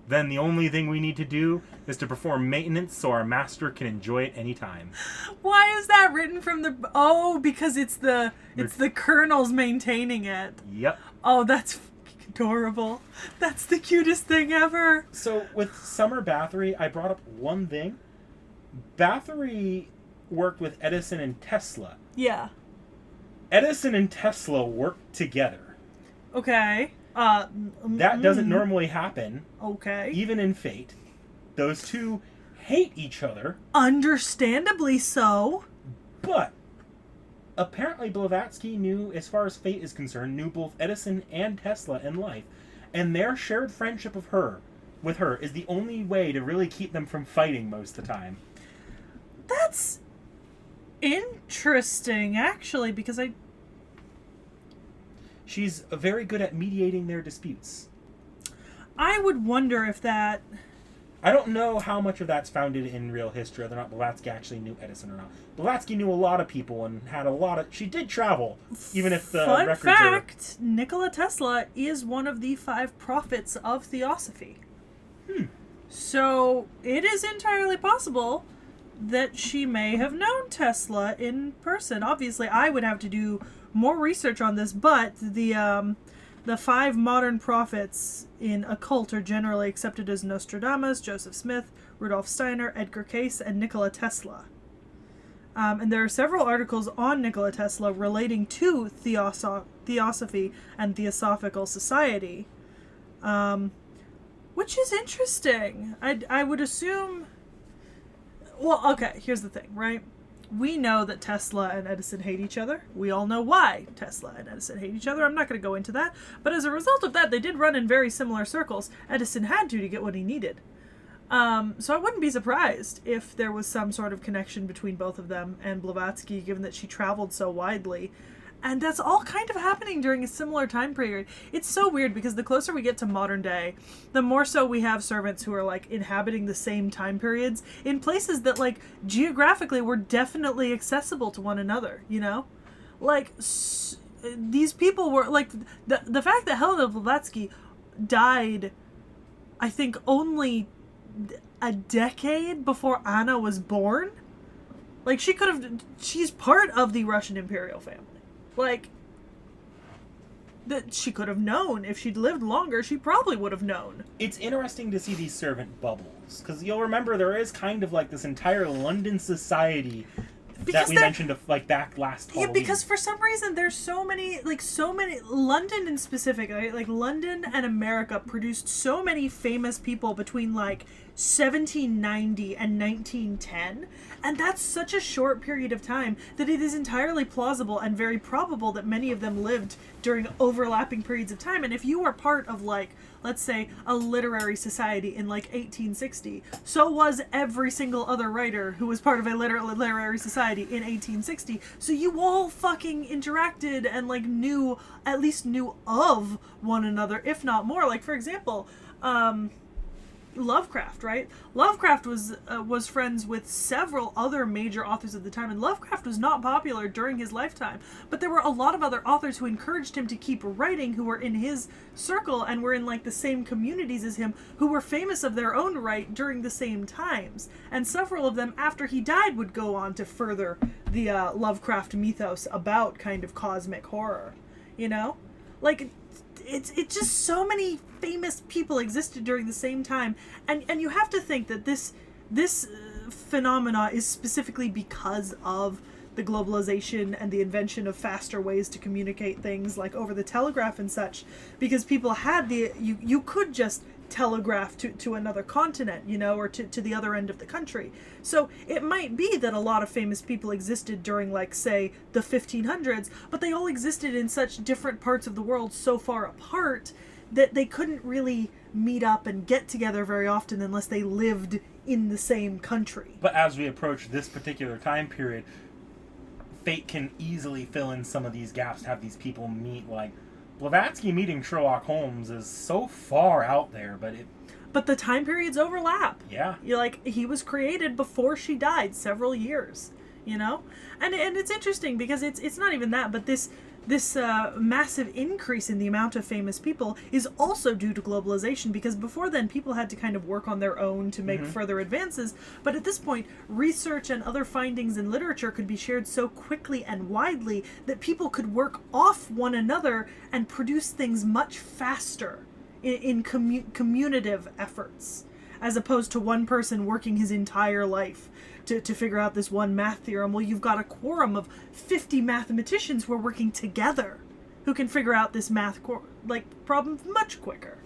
S1: Then the only thing we need to do is to perform maintenance so our master can enjoy it anytime.
S2: Why is that written from the... Oh, because it's the colonels maintaining it.
S1: Yep.
S2: Oh, that's adorable. That's the cutest thing ever.
S1: So with Summer Bathory, I brought up one thing. Bathory worked with Edison and Tesla.
S2: Yeah.
S1: Edison and Tesla worked together.
S2: Okay.
S1: That doesn't normally happen.
S2: Okay.
S1: Even in Fate. Those two hate each other.
S2: Understandably so.
S1: But apparently Blavatsky knew, as far as Fate is concerned, knew both Edison and Tesla in life. And their shared friendship with her is the only way to really keep them from fighting most of the time.
S2: That's interesting, actually, because
S1: she's very good at mediating their disputes.
S2: I would wonder if that...
S1: I don't know how much of that's founded in real history, whether or not Blavatsky actually knew Edison or not. Blavatsky knew a lot of people and had a lot of... She did travel, even if the records are...
S2: Fun fact, Nikola Tesla is one of the 5 prophets of Theosophy. So, it is entirely possible that she may have known Tesla in person. Obviously, I would have to do more research on this, but the 5 modern prophets in occult are generally accepted as Nostradamus, Joseph Smith, Rudolf Steiner, Edgar Cayce, and Nikola Tesla. And there are several articles on Nikola Tesla relating to Theosophy and Theosophical Society, which is interesting. I would assume... Well, okay, here's the thing, right? We know that Tesla and Edison hate each other. We all know why Tesla and Edison hate each other. I'm not going to go into that. But as a result of that, they did run in very similar circles. Edison had to get what he needed. So I wouldn't be surprised if there was some sort of connection between both of them and Blavatsky, given that she traveled so widely. And that's all kind of happening during a similar time period. It's so weird because the closer we get to modern day, the more so we have servants who are like inhabiting the same time periods in places that like geographically were definitely accessible to one another, you know? Like, these people were like, the fact that Helena Blavatsky died, I think, only a decade before Anna was born. Like, she's part of the Russian imperial family. Like, that she could have known. If she'd lived longer, she probably would have known.
S1: It's interesting to see these servant bubbles, because you'll remember there is kind of like this entire London society that we mentioned like back last Halloween.
S2: Yeah, because for some reason there's so many London in specific, right? Like London and America produced so many famous people between like 1790 and 1910, and that's such a short period of time that it is entirely plausible and very probable that many of them lived during overlapping periods of time. And if you were part of, like, let's say, a literary society in like 1860, so was every single other writer who was part of a literary society in 1860. So you all fucking interacted and like at least knew of one another, if not more. Like, for example, Lovecraft, right? Lovecraft was friends with several other major authors at the time, and Lovecraft was not popular during his lifetime, but there were a lot of other authors who encouraged him to keep writing, who were in his circle and were in like the same communities as him, who were famous of their own right during the same times. And several of them, after he died, would go on to further the Lovecraft mythos about kind of cosmic horror, you know? Like, it's just so many famous people existed during the same time, and you have to think that this phenomena is specifically because of the globalization and the invention of faster ways to communicate things, like over the telegraph and such, because people had you could just telegraph to another continent, you know, or to the other end of the country. So it might be that a lot of famous people existed during, like, say, the 1500s, but they all existed in such different parts of the world so far apart that they couldn't really meet up and get together very often unless they lived in the same country.
S1: But as we approach this particular time period, fate can easily fill in some of these gaps, have these people meet. Like, Blavatsky meeting Sherlock Holmes is so far out there, but
S2: the time periods overlap.
S1: Yeah.
S2: You're like, he was created before she died several years, you know? And it's interesting because it's not even that, but this massive increase in the amount of famous people is also due to globalization, because before then people had to kind of work on their own to make further advances, but at this point research and other findings in literature could be shared so quickly and widely that people could work off one another and produce things much faster in commutative efforts, as opposed to one person working his entire life to figure out this one math theorem. Well, you've got a quorum of 50 mathematicians who are working together who can figure out this math problem much quicker.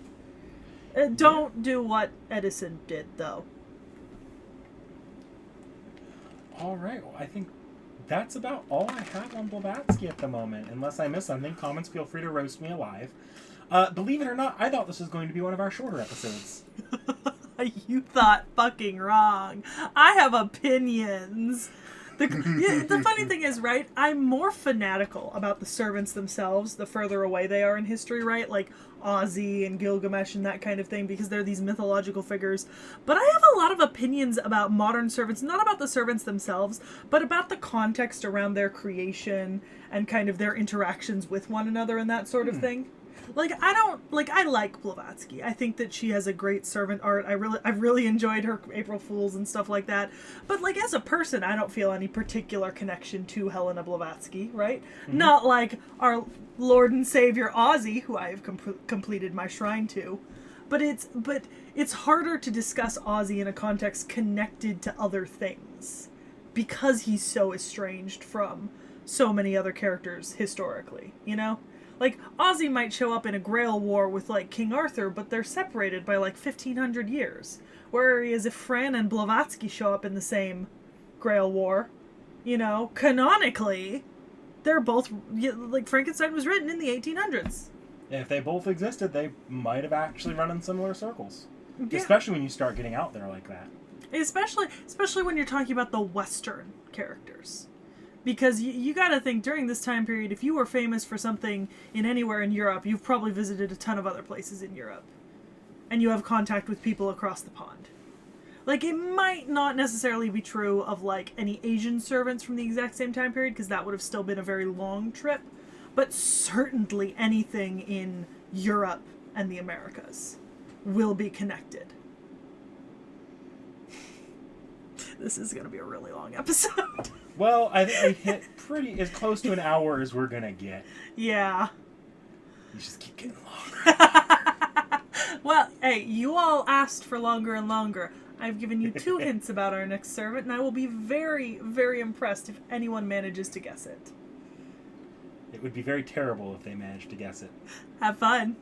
S2: Don't do what Edison did, though.
S1: All right, well, I think that's about all I have on Blavatsky at the moment. Unless I miss something, comments, feel free to roast me alive. Believe it or not, I thought this was going to be one of our shorter episodes.
S2: You thought fucking wrong. I have opinions. The funny thing is, right, I'm more fanatical about the servants themselves the further away they are in history, right? Like Ozzy and Gilgamesh and that kind of thing, because they're these mythological figures. But I have a lot of opinions about modern servants, not about the servants themselves, but about the context around their creation and kind of their interactions with one another and that sort of thing. I like Blavatsky. I think that she has a great servant art. I've really enjoyed her April Fools and stuff like that. But like as a person, I don't feel any particular connection to Helena Blavatsky, right? Not like our Lord and Savior Ozzy, who I have completed my shrine to. But it's harder to discuss Ozzy in a context connected to other things, because he's so estranged from so many other characters historically, you know? Like, Ozzy might show up in a Grail war with, like, King Arthur, but they're separated by, like, 1,500 years. Whereas if Fran and Blavatsky show up in the same Grail war, you know, canonically, they're both, like, Frankenstein was written in the 1800s.
S1: If they both existed, they might have actually run in similar circles.
S2: Yeah.
S1: Especially when you start getting out there like that.
S2: Especially when you're talking about the Western characters. Because you gotta think, during this time period, if you were famous for something in anywhere in Europe, you've probably visited a ton of other places in Europe. And you have contact with people across the pond. Like, it might not necessarily be true of, like, any Asian servants from the exact same time period, because that would have still been a very long trip. But certainly anything in Europe and the Americas will be connected. This is going to be a really long episode.
S1: Well, I hit pretty as close to an hour as we're going to get.
S2: Yeah.
S1: You just keep getting longer.
S2: Well, hey, you all asked for longer and longer. I've given you 2 hints about our next servant, and I will be very, very impressed if anyone manages to guess it.
S1: It would be very terrible if they managed to guess it.
S2: Have fun.